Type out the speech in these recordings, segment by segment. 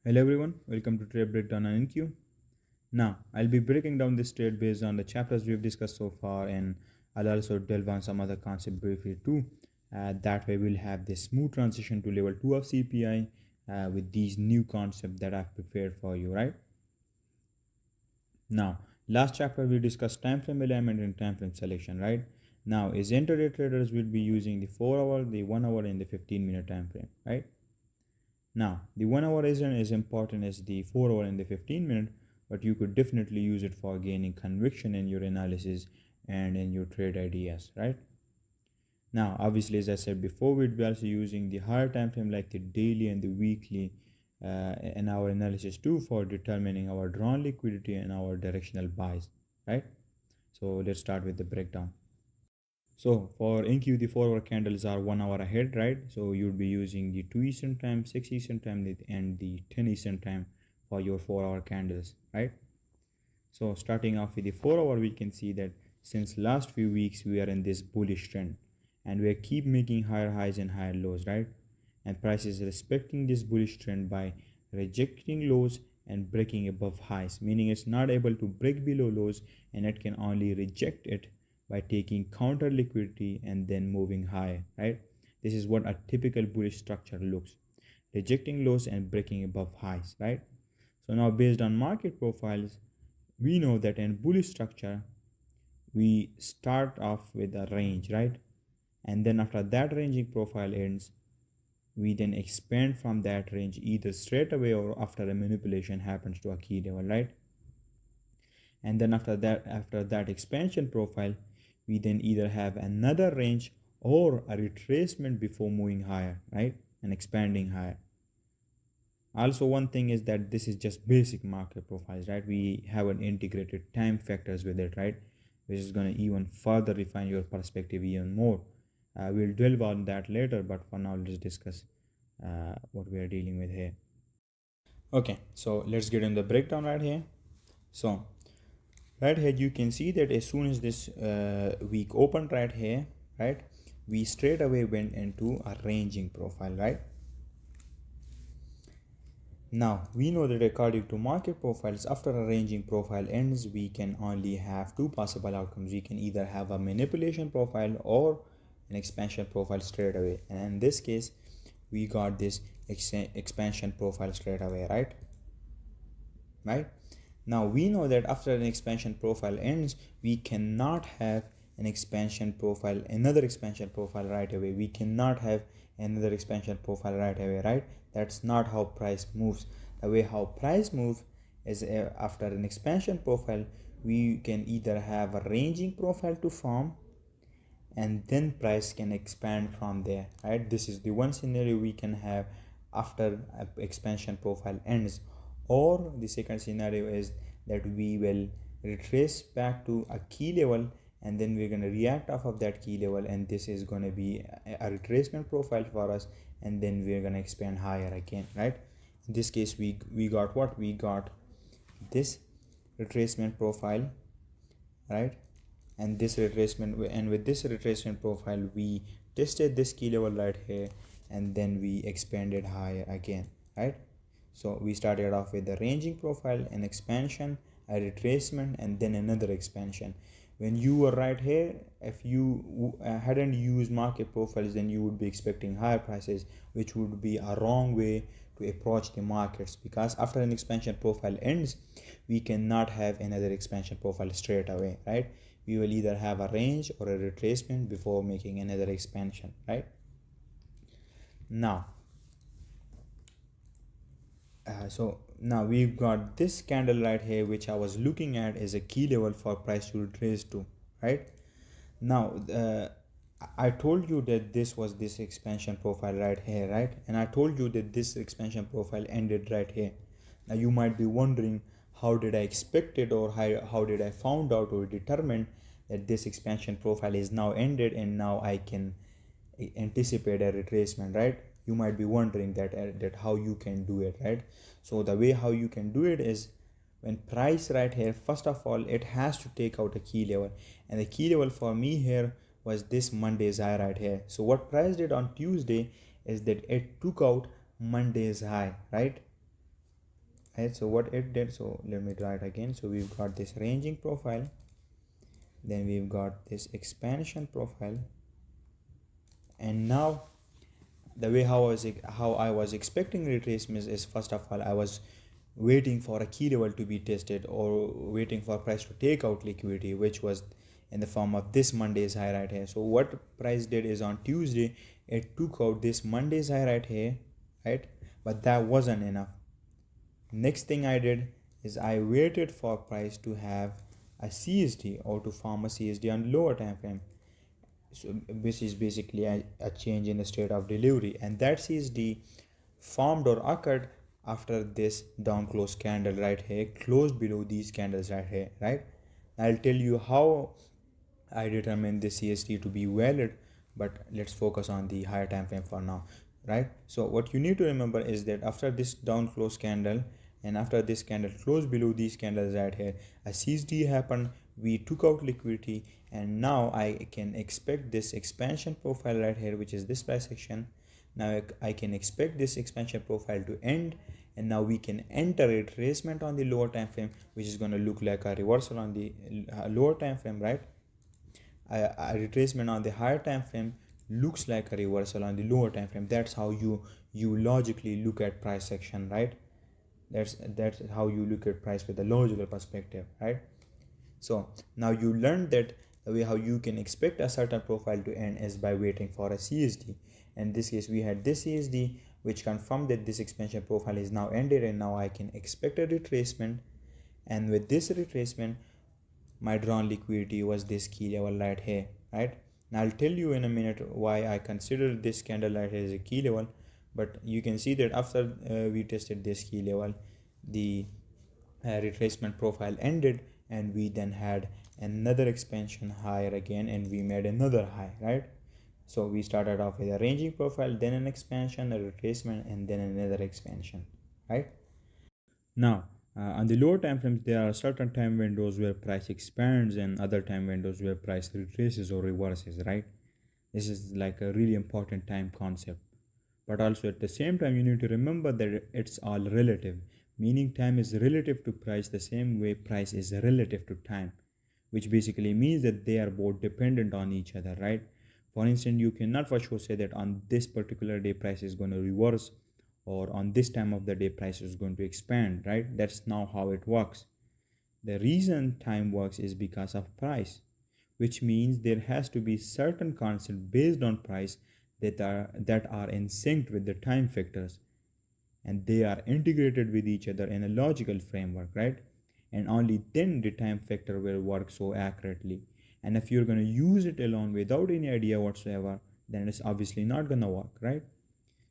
Hello everyone, welcome to Trade Breakdown and NQ. Now, I'll be breaking down this trade based on the chapters we've discussed so far, and I'll also delve on some other concept briefly too. That way, we'll have this smooth transition to level 2 of CPI with these new concepts that I've prepared for you, right? Now, last chapter we discussed time frame alignment and time frame selection, right? Now, as intraday traders will be using the 4 hour, the 1 hour, and the 15-minute time frame, right? Now, the 1 hour isn't as important as the 4 hour and the 15 minute, but you could definitely use it for gaining conviction in your analysis and in your trade ideas, right? Now, obviously, as I said before, we'd be also using the higher time frame like the daily and the weekly in our analysis too for determining our drawn liquidity and our directional buys, right? So let's start with the breakdown. So for NQ, the 4 hour candles are 1 hour ahead, right? So you'd be using the 2 Eastern time, 6 Eastern time, and the 10 Eastern time for your 4 hour candles, right? So starting off with the 4 hour, we can see that since last few weeks we are in this bullish trend, and we keep making higher highs and higher lows, right? And price is respecting this bullish trend by rejecting lows and breaking above highs, meaning it's not able to break below lows and it can only reject it by taking counter liquidity and then moving higher, right? This is what a typical bullish structure looks, rejecting lows and breaking above highs, right? So now based on market profiles, we know that in bullish structure we start off with a range, right? And then after that ranging profile ends, we then expand from that range either straight away or after a manipulation happens to a key level, right? And then after that expansion profile, we then either have another range or a retracement before moving higher, right? And expanding higher. Also, one thing is that this is just basic market profiles, right? We haven't integrated time factors with it, right? Which is going to even further refine your perspective even more. We'll delve on that later, but for now let's discuss what we are dealing with here. Okay, so let's get in the breakdown right here. So right here you can see that as soon as this week opened right here, right, we straight away went into a ranging profile, right? Now we know that according to market profiles, after a ranging profile ends, we can only have two possible outcomes. We can either have a manipulation profile or an expansion profile straight away, and in this case we got this expansion profile straight away, right? Now we know that after an expansion profile ends, we cannot have an expansion profile, another expansion profile right away. We cannot have another expansion profile right away, right? That's not how price moves. The way how price moves is after an expansion profile, we can either have a ranging profile to form and then price can expand from there, right? This is the one scenario we can have after expansion profile ends. Or the second scenario is that we will retrace back to a key level and then we're going to react off of that key level, and this is going to be a retracement profile for us, and then we're going to expand higher again, right? In this case we got what we got, this retracement profile, right? And this retracement, and with this retracement profile we tested this key level right here, and then we expanded higher again, right? So we started off with the ranging profile, an expansion, a retracement, and then another expansion. When you were right here, if you hadn't used market profiles, then you would be expecting higher prices, which would be a wrong way to approach the markets, because after an expansion profile ends, we cannot have another expansion profile straight away, right? We will either have a range or a retracement before making another expansion, right? Now so now we've got this candle right here, which I was looking at as a key level for price to retrace to, right? Now I told you that this was this expansion profile right here, right? And I told you that this expansion profile ended right here. Now you might be wondering, how did I expect it, or how did I found out or determine that this expansion profile is now ended and now I can anticipate a retracement, right? You might be wondering that how you can do it, right? So the way how you can do it is, when price right here, first of all it has to take out a key level, and the key level for me here was this Monday's high right here. So what price did on Tuesday is that it took out Monday's high, right? right? So what it did, so let me try it again. So we've got this ranging profile, then we've got this expansion profile, and now the way how I was expecting retracements is, first of all, I was waiting for a key level to be tested, or waiting for price to take out liquidity, which was in the form of this Monday's high right here. So what price did is, on Tuesday it took out this Monday's high right here, right? But that wasn't enough. Next thing I did is I waited for price to have a CSD, or to form a CSD on lower time frame, so which is basically a change in the state of delivery, and that CSD formed or occurred after this down close candle right here, closed below these candles right here, right? I'll tell you how I determine this CSD to be valid, but let's focus on the higher time frame for now, right? So what you need to remember is that after this down close candle, and after this candle closed below these candles right here, a CSD happened, we took out liquidity, and now I can expect this expansion profile right here, which is this price action. Now I can expect this expansion profile to end, and now we can enter a retracement on the lower time frame, which is going to look like a reversal on the lower time frame, right? A retracement on the higher time frame looks like a reversal on the lower time frame. That's how you logically look at price action, right? That's how you look at price with a logical perspective, right? So now you learned that the way how you can expect a certain profile to end is by waiting for a CSD. In this case, we had this CSD which confirmed that this expansion profile is now ended, and now I can expect a retracement. And with this retracement, my drawn liquidity was this key level right here, right? Now I'll tell you in a minute why I consider this candle right here as a key level, but you can see that after we tested this key level, the retracement profile ended, and we then had another expansion higher again, and we made another high, right? So we started off with a ranging profile, then an expansion, a retracement, and then another expansion, right? Now, on the lower time frames, there are certain time windows where price expands, and other time windows where price retraces or reverses, right? This is like a really important time concept. But also at the same time, you need to remember that it's all relative, meaning time is relative to price the same way price is relative to time, which basically means that they are both dependent on each other, right? For instance, you cannot for sure say that on this particular day price is going to reverse, or on this time of the day price is going to expand, right? That's not how it works. The reason time works is because of price, which means there has to be certain concepts based on price that are in sync with the time factors, and they are integrated with each other in a logical framework, right? And only then the time factor will work so accurately. And if you're going to use it alone without any idea whatsoever, then it's obviously not going to work, right?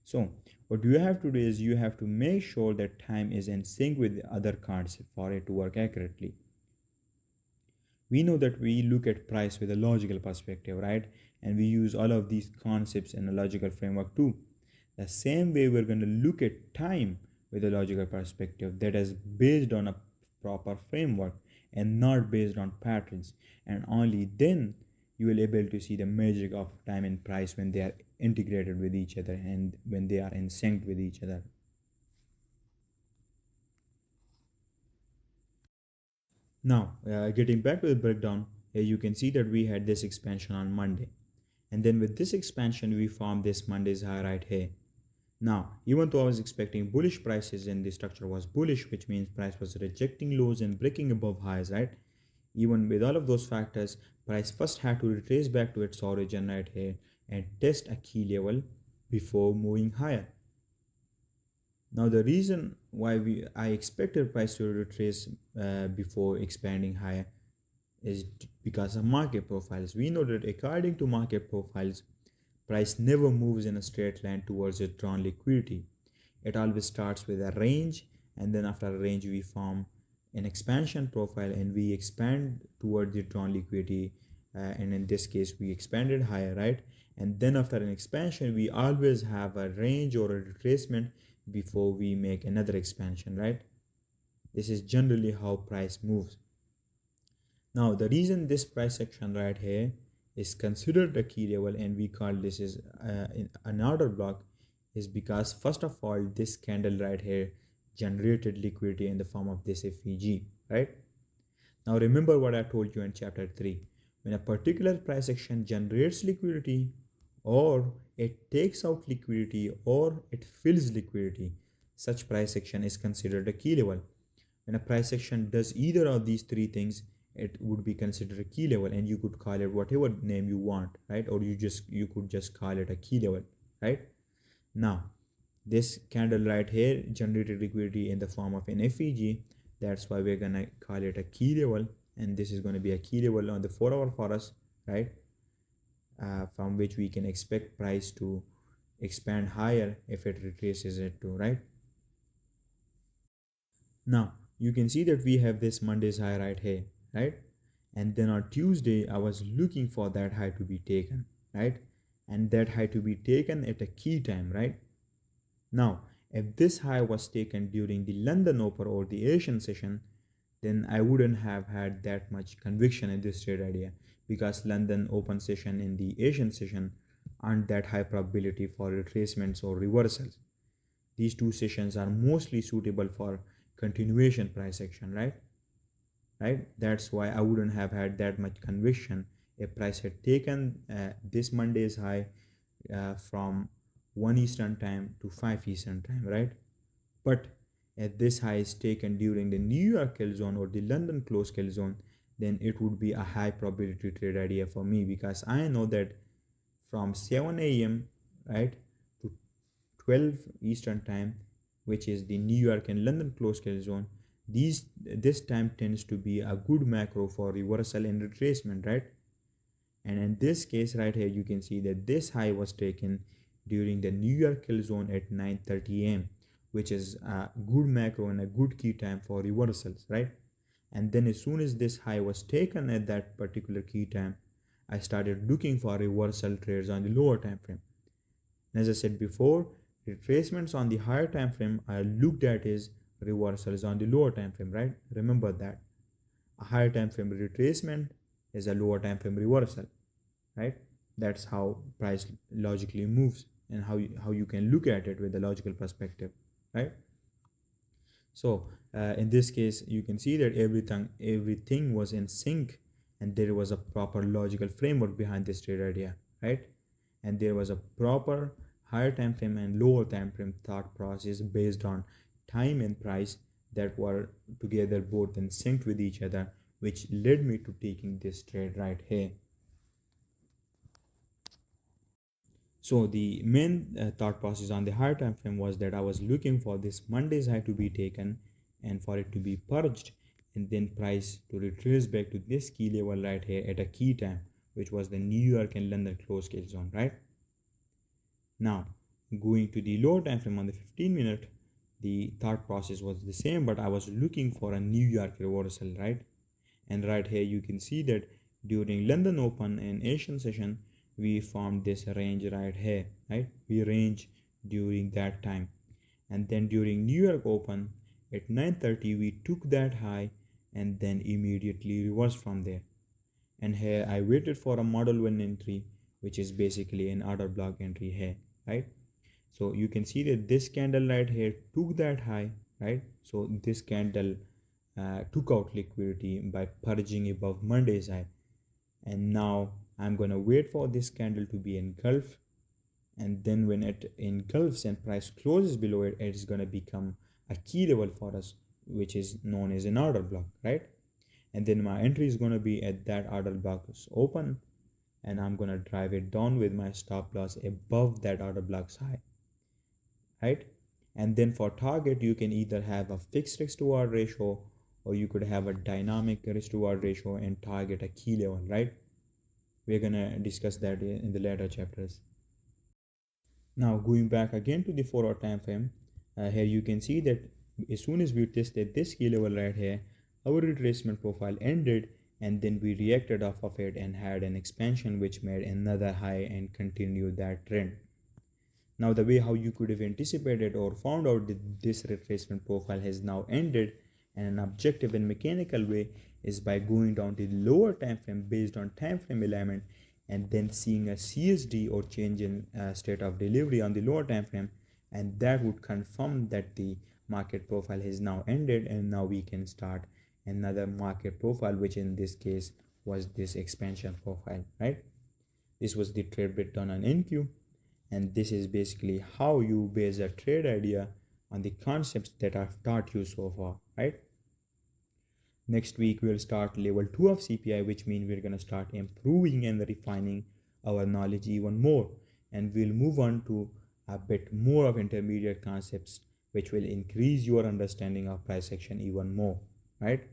So what you have to do is you have to make sure that time is in sync with the other concept for it to work accurately. We know that we look at price with a logical perspective, right? And we use all of these concepts in a logical framework too. The same way we're going to look at time with a logical perspective that is based on a proper framework and not based on patterns. And only then you will able to see the magic of time and price when they are integrated with each other and when they are in sync with each other. Now, getting back to the breakdown, here you can see that we had this expansion on Monday. And then with this expansion, we formed this Monday's high right here. Now, even though I was expecting bullish prices and the structure was bullish, which means price was rejecting lows and breaking above highs, right? Even with all of those factors, price first had to retrace back to its origin right here and test a key level before moving higher. Now the reason why I expected price to retrace before expanding higher is because of market profiles. We know that according to market profiles, price never moves in a straight line towards its drawn liquidity. It always starts with a range, and then after a range we form an expansion profile and we expand towards the drawn liquidity, and in this case we expanded higher, right? And then after an expansion we always have a range or a retracement before we make another expansion, right? This is generally how price moves. Now the reason this price action right here is considered a key level and we call this is an order block is because first of all this candle right here generated liquidity in the form of this FEG, right? Now remember what I told you in chapter 3. When a particular price action generates liquidity, or it takes out liquidity, or it fills liquidity, such price action is considered a key level. When a price action does either of these three things, it would be considered a key level, and you could call it whatever name you want, right? Or you could just call it a key level, right? Now this candle right here generated liquidity in the form of an FEG. That's why we're gonna call it a key level, and this is going to be a key level on the 4 hour for us, right? From which we can expect price to expand higher if it retraces it to, right? Now you can see that we have this Monday's high right here, right? And then on Tuesday I was looking for that high to be taken, right? And that high to be taken at a key time, right? Now, if this high was taken during the London Open or the Asian session, then I wouldn't have had that much conviction in this trade idea, because London Open session and the Asian session aren't that high probability for retracements or reversals. These two sessions are mostly suitable for continuation price action, right? That's why I wouldn't have had that much conviction if price had taken this Monday's high from 1 Eastern time to 5 Eastern time, right? But if this high is taken during the New York kill zone or the London close kill zone, then it would be a high probability trade idea for me, because I know that from 7 a.m. right to 12 Eastern time, which is the New York and London close kill zone, this time tends to be a good macro for reversal and retracement, right? And in this case right here, you can see that this high was taken during the New York kill zone at 9:30 a.m., which is a good macro and a good key time for reversals, right? And then as soon as this high was taken at that particular key time, I started looking for reversal trades on the lower time frame. And as I said before, retracements on the higher time frame I looked at is reversals on the lower time frame, right? Remember that a higher time frame retracement is a lower time frame reversal, right? That's how price logically moves, and how you can look at it with a logical perspective, right? So in this case, you can see that everything was in sync, and there was a proper logical framework behind this trade idea, right? And there was a proper higher time frame and lower time frame thought process based on time and price that were together both in sync with each other, which led me to taking this trade right here. So the main thought process on the higher time frame was that I was looking for this Monday's high to be taken and for it to be purged, and then price to retrace back to this key level right here at a key time, which was the New York and London close scale zone, right? Now going to the lower time frame on the 15-minute, the thought process was the same, but I was looking for a New York reversal, right? And right here you can see that during London Open and Asian session, we formed this range right here, right? We range during that time, and then during New York Open at 9:30 we took that high and then immediately reversed from there. And here I waited for a model 1 entry, which is basically an order block entry here, right? So you can see that this candle right here took that high, right? So this candle took out liquidity by purging above Monday's high, and now I'm gonna wait for this candle to be engulfed, and then when it engulfs and price closes below it, it's gonna become a key level for us, which is known as an order block, right? And then my entry is gonna be at that order block's open, and I'm gonna drive it down with my stop loss above that order block's high, right? And then for target, you can either have a fixed risk to reward ratio, or you could have a dynamic risk to reward ratio and target a key level, right? We're gonna discuss that in the later chapters. Now going back again to the 4 hour time frame, here you can see that as soon as we tested this key level right here, our retracement profile ended, and then we reacted off of it and had an expansion which made another high and continued that trend. Now the way how you could have anticipated or found out that this retracement profile has now ended in an objective and mechanical way is by going down to the lower time frame based on time frame alignment, and then seeing a CSD or change in state of delivery on the lower time frame, and that would confirm that the market profile has now ended, and now we can start another market profile, which in this case was this expansion profile, right? This was the trade breakdown on NQ, and this is basically how you base a trade idea on the concepts that I've taught you so far, right? Next week we'll start level 2 of CPI, which means we're going to start improving and refining our knowledge even more, and we'll move on to a bit more of intermediate concepts which will increase your understanding of price action even more, right?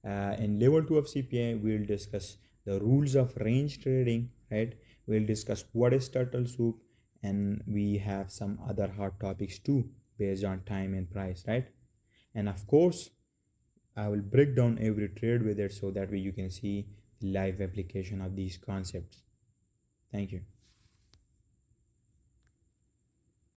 In level 2 of CPI we'll discuss the rules of range trading, right? We'll discuss what is turtle soup, and we have some other hot topics too based on time and price, right? And of course I will break down every trade with it so that way you can see the live application of these concepts. Thank you.